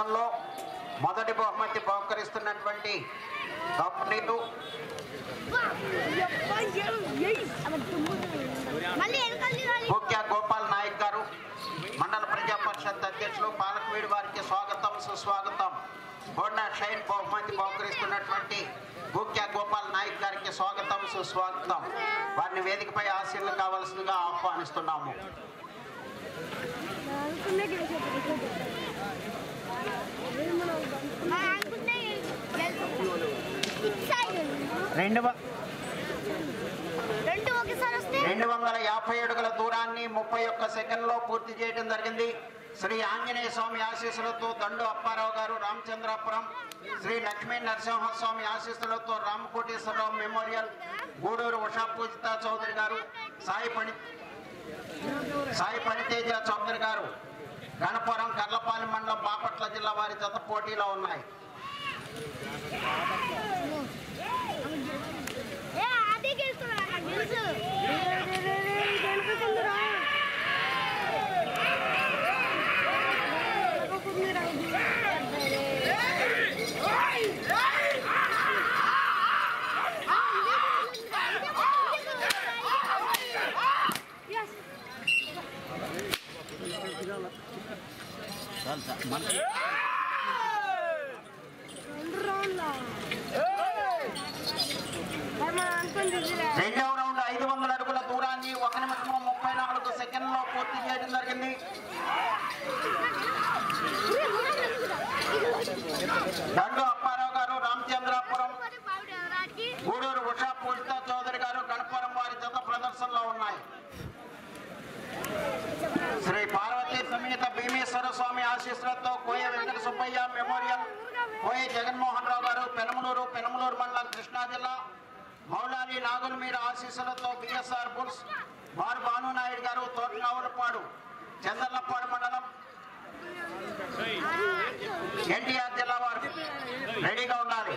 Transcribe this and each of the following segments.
ప్రదర్శనలో మొదటి బహుమతి బహుకరిస్తున్నటువంటి కంపెనీలు ముఖ్య గోపాల్ నాయక్ గారు, మండల ప్రజా పరిషత్ అధ్యక్షులు పాలకవీడి వారికి స్వాగతం సుస్వాగతం. హోండా షైన్ బహుమతి బహుకరిస్తున్నటువంటి ముఖ్య గోపాల్ నాయక్ గారికి స్వాగతం సుస్వాగతం. వారిని వేదికపై ఆశీర్లు కావాల్సిందిగా ఆహ్వానిస్తున్నాము. రెండు 250 అడుగుల దూరాన్ని 31 సెకండ్లో పూర్తి చేయడం జరిగింది. శ్రీ ఆంజనేయ స్వామి ఆశీస్సులతో దండు అప్పారావు గారు రామచంద్రాపురం, శ్రీ లక్ష్మీ నరసింహస్వామి ఆశీస్సులతో రామకోటేశ్వరరావు మెమోరియల్, గూడూరు ఉషా పూజిత చౌదరి గారు, సాయి పనితేజ చౌదరి గారు గణపురం కర్లపాలెం మండలం బాపట్ల జిల్లా వారి జత పోటీలో ఉన్నాయి. రెండవ రౌండ్ 500 అడుగుల దూరాన్ని 1 నిమిషం 34 సెకండ్లో పూర్తి చేయడం జరిగింది. దండు అప్పారావు గారు రామచంద్రాపురం, గూడూరు ఉషా పూజిత చౌదరి గారు గణపురం వారి జత ప్రదర్శనలో ఉన్నాయి. శ్రీ పార్వతీ సమేత భీమేశ్వర స్వామి ఆశీస్సులతో కోయ వెంకట సుబ్బయ్య మెమోరియల్, కోయ జగన్మోహన్ రావు గారు పెనమలూరు మండలం కృష్ణా జిల్లా, మౌలాలి నాగుల మీర ఆశీస్సులతో బిఎస్ఆర్ బుల్స్, బారు భానునాయుడు గారు తోటనావులపాడు చందర్లపాడు మండలం ఎన్టీఆర్ జిల్లా వారు రెడీగా ఉండాలి.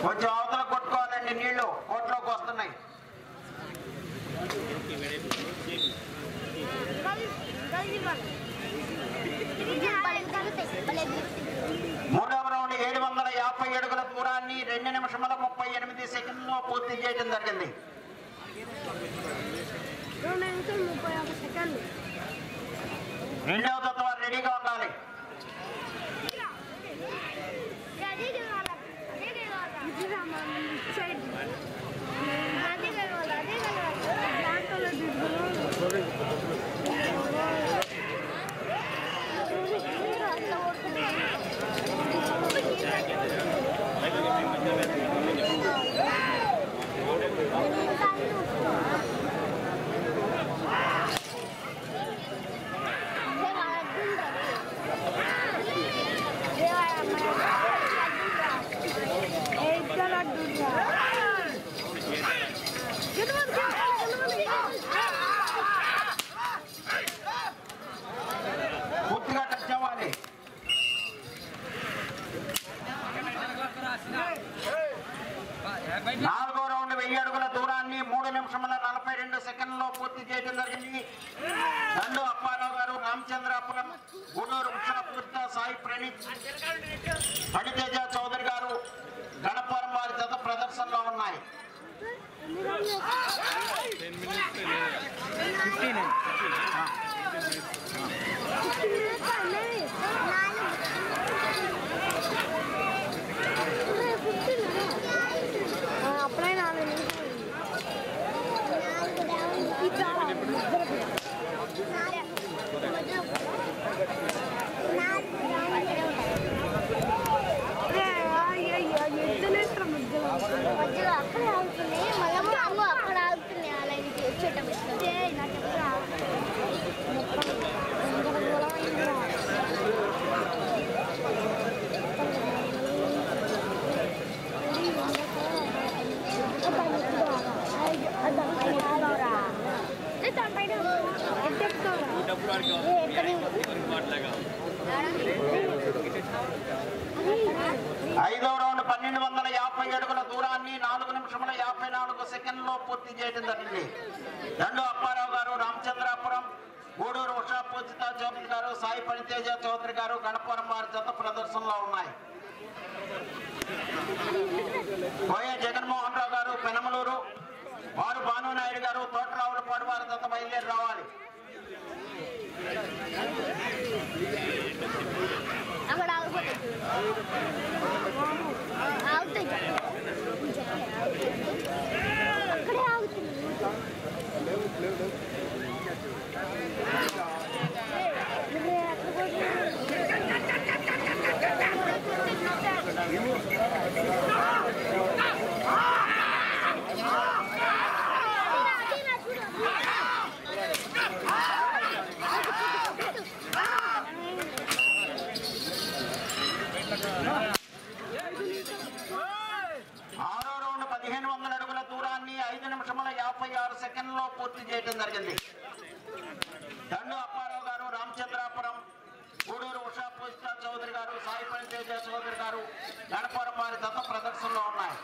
కొంచెం అవతల కొట్టుకోవాలండి, నీళ్లు కోట్లోకి వస్తున్నాయి. మూడవ రౌండ్ 750 అడుగుల దూరాన్ని 2 నిమిషముల 38 సెకండ్లో పూర్తి చేయడం జరిగింది. రెండవ జత వారు రెడీగా ఉండాలి. పూర్తిగా టచ్ అవ్వాలి. నాలుగో రౌండ్ 1000 అడుగుల దూరాన్ని 3 నిమిషముల 42 సెకండ్లో పూర్తి చేయడం జరిగింది. దండు అప్పారావు గారు రామచంద్రాపురం, గూడూరు ఉషా పూజిత సాయి ప్రణీత్, పనితేజ చౌదరి గారు గణపురం వారి జత ప్రదర్శనలో ఉన్నాయి. అప్పుడే 4 మధ్యలో అక్కడ ఆగుతున్నాయి, మళ్ళీ అక్కడ ఆగుతున్నాయి. అలా ఇంటికి వచ్చేటప్పుడు ఐదవ రౌండ్ 1250 అడుగుల దూరాన్ని 4 నిమిషముల 54 సెకండ్లో పూర్తి చేయడం జరిగింది. దండు అప్పారావు గారు రామచంద్రాపురం, గూడూరు ఉషా పూజిత చౌదరి గారు, సాయి పనితేజ చౌదరి గారు గణపురం వారి జత ప్రదర్శనలో ఉన్నాయి. కోయ జగన్మోహన్ రావు గారు పెనమలూరు, వారు భానునాయుడు గారు తోటరావులపాడు వారి జత బయలుదేరి రావాలి. అక్కడ ఆగిపోతాయి అక్కడే ఆగుతుంది. ఆరో రౌండ్ 1500 అడుగుల దూరాన్ని 5 నిమిషముల 56 సెకండ్లో పూర్తి చేయడం జరిగింది. దండు అప్పారావు గారు రామచంద్రాపురం, గూడూరు ఉషా పూజిత చౌదరి గారు, సాయి పనితేజ చౌదరి గారు గణపురం వారి జత ప్రదర్శనలో ఉన్నాయి.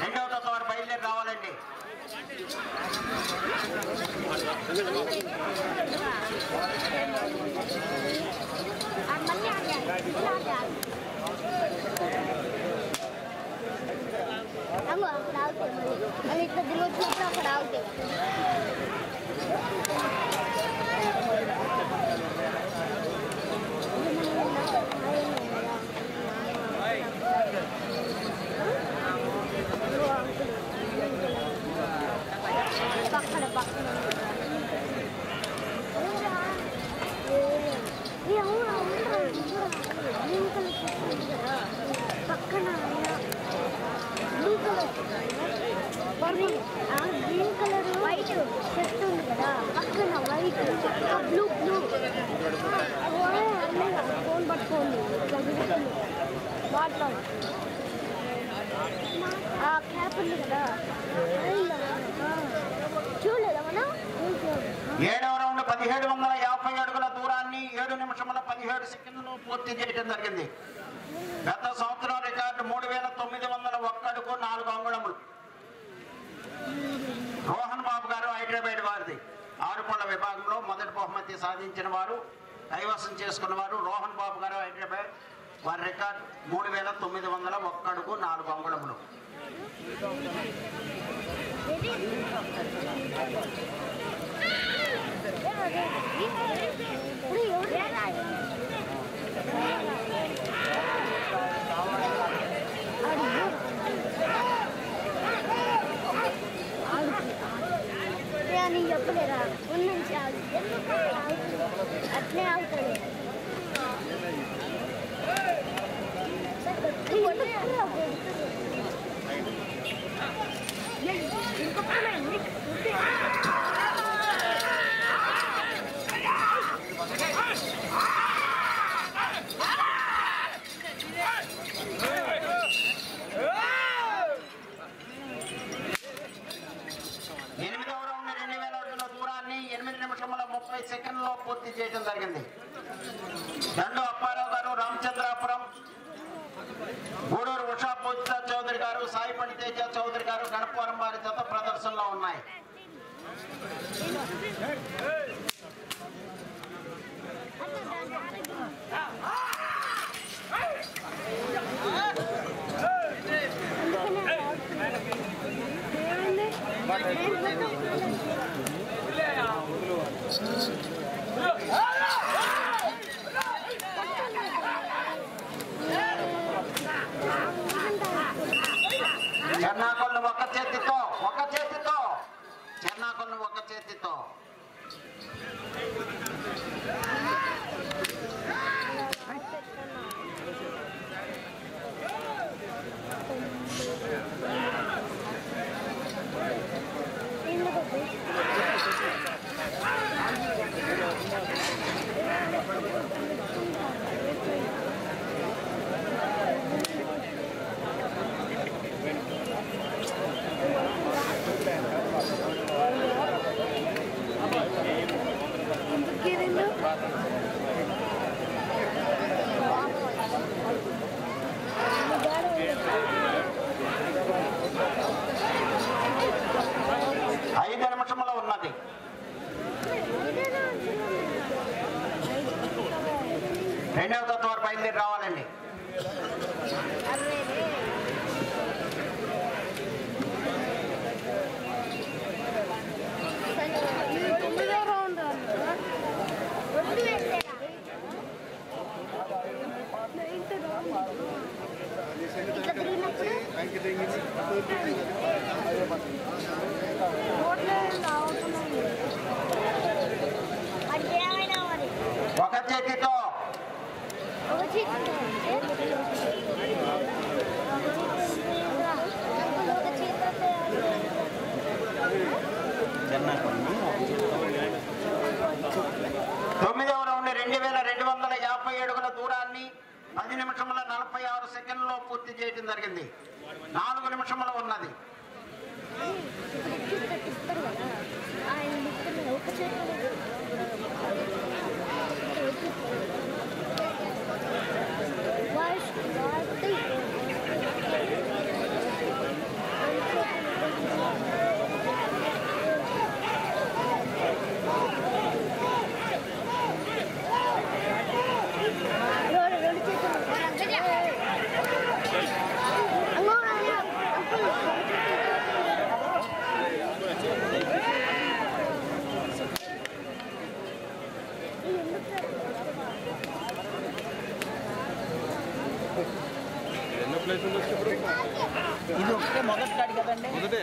రెండవ జత వారు బయలుదేరి రావాలండి. అమ్మ అక్కడ ఆగుతాయి, మళ్ళీ ఇట్లా దిగొచ్చినప్పుడు అక్కడ ఆగుతాయి. పక్కన పక్కన పక్కన గ్రీన్ కలర్ వైట్ షర్ట్ ఉంది కదా, పక్కన వైట్ బ్లూ బ్లూ ఫోన్ పట్టుకోండి వాటర్ ఆ క్యాప్ ఉంది కదా చూడలేదా మనం. ఏడవ రౌండ్ 1750 అడుగుల దూరాన్ని 7 నిమిషముల 17 సెకండ్లు పూర్తి చేయడం జరిగింది. గత సంవత్సరం రికార్డు 3901 అడుగు 4 అంగుళములు. రోహన్ బాబు గారు హైదరాబాద్ వారిది. ఆరుపళ్ళ విభాగంలో మొదటి బహుమతి సాధించిన వారు, కైవసం చేసుకున్న వారు రోహన్ బాబు గారు హైదరాబాద్. వారి రికార్డు 3901 అడుగు 4 అంగుళములు. నేను చెప్పలేరా ఉన్నంచి అట్లే ఆగుతాడు. ఎనిమిదవ రౌండ్ 2000 అడుగుల దూరాన్ని 8 నిమిషముల 30 సెకండ్లో పూర్తి చేయడం జరిగింది. దండు అప్పారావు గారు రామచంద్రాపురం, గూడూరు ఉషా పూజిత చౌదరి గారు, సాయి పనితేజ చౌదరి గారు గణపురం వారి జత ప్రదర్శనలో ఉన్నాయి. చెన్నాకొల్లు ఒక చేతితో చెన్నాకొల్లు ఒక చేతితో బయలుదేరి రావాలండి. ఒక చేతితో తొమ్మిదవ రౌండ్ 2250 అడుగుల దూరాన్ని 10 నిమిషముల 46 సెకండ్లలో పూర్తి చేయడం జరిగింది. 4 నిమిషములు ఉన్నది. ఇది ఒకటే మొదటి కాడి కదండి, ఇది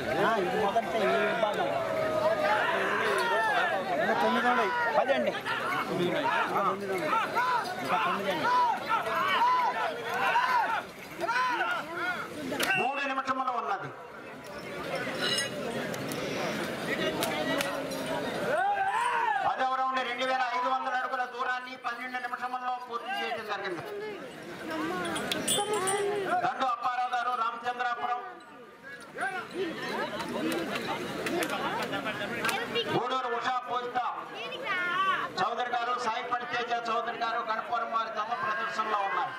మొదటి ఈ విభాగం 9 ఉన్నాయి, 10 అండి, ఇంకా 9 అండి. 3 నిమిషములు ఉన్నది. పదవ రౌండ్ 2500 అడుగుల దూరాన్ని 12 నిమిషముల్లో పూర్తి చేయడం జరిగింది. దండు అప్పారావు గారు, రామచంద్రాపురం. గూడూరు ఉషా పూజిత చౌదరి గారు, సాయి పడితేజ చౌదరి గారు, గణపురం వారి తమ ప్రదర్శనలో ఉన్నారు.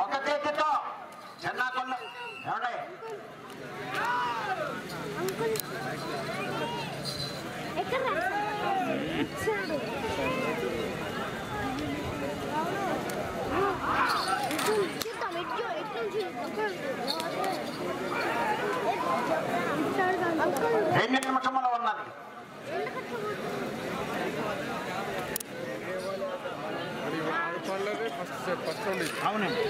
ఒక చేతితో చెన్నాకొండ ఏమండి రెండు నిమిషములు ఉన్నది. అవునండి.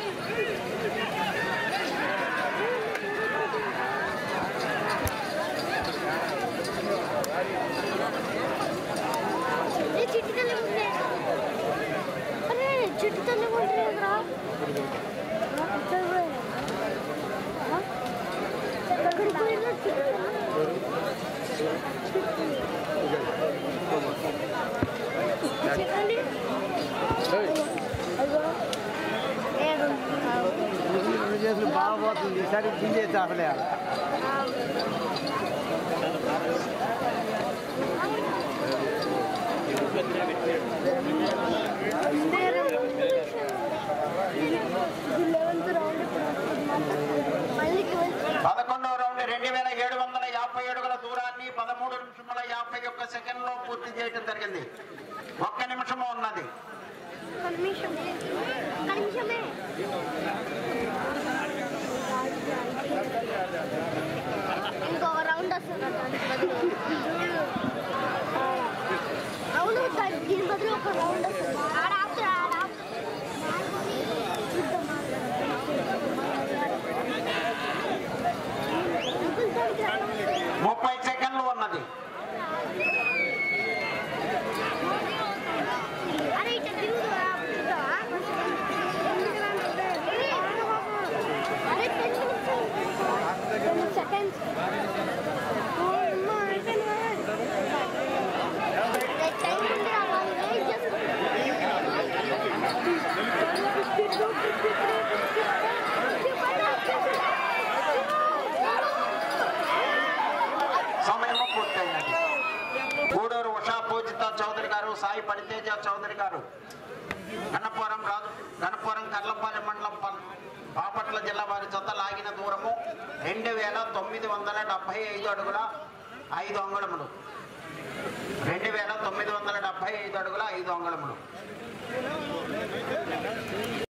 బాగుపోతుంది ఈసారి దించేది అసలే. పదకొండవ రౌండ్ 2750 అడుగుల దూరాన్ని 13 నిమిషముల 51 సెకండ్లో పూర్తి చేయడం జరిగింది. 1 నిమిషము ఉన్నది. ఇంకొక రౌండ్ వస్తుంది. అవును, దీని బదులు ఒక రౌండ్ వస్తుంది. 30 సెకండ్లు ఉన్నది. సమయము పూర్తయినది. గూడూరు ఉషా పూజిత చౌదరి గారు, సాయి పడితేజ చౌదరి గారు, గణపురం కర్లపాలెం మండలం బాపట్ల జిల్లా వారి జత లాగిన దూరము 2975 అడుగుల 5 అంగుళములు. 2975 అడుగుల 5 అంగుళములు.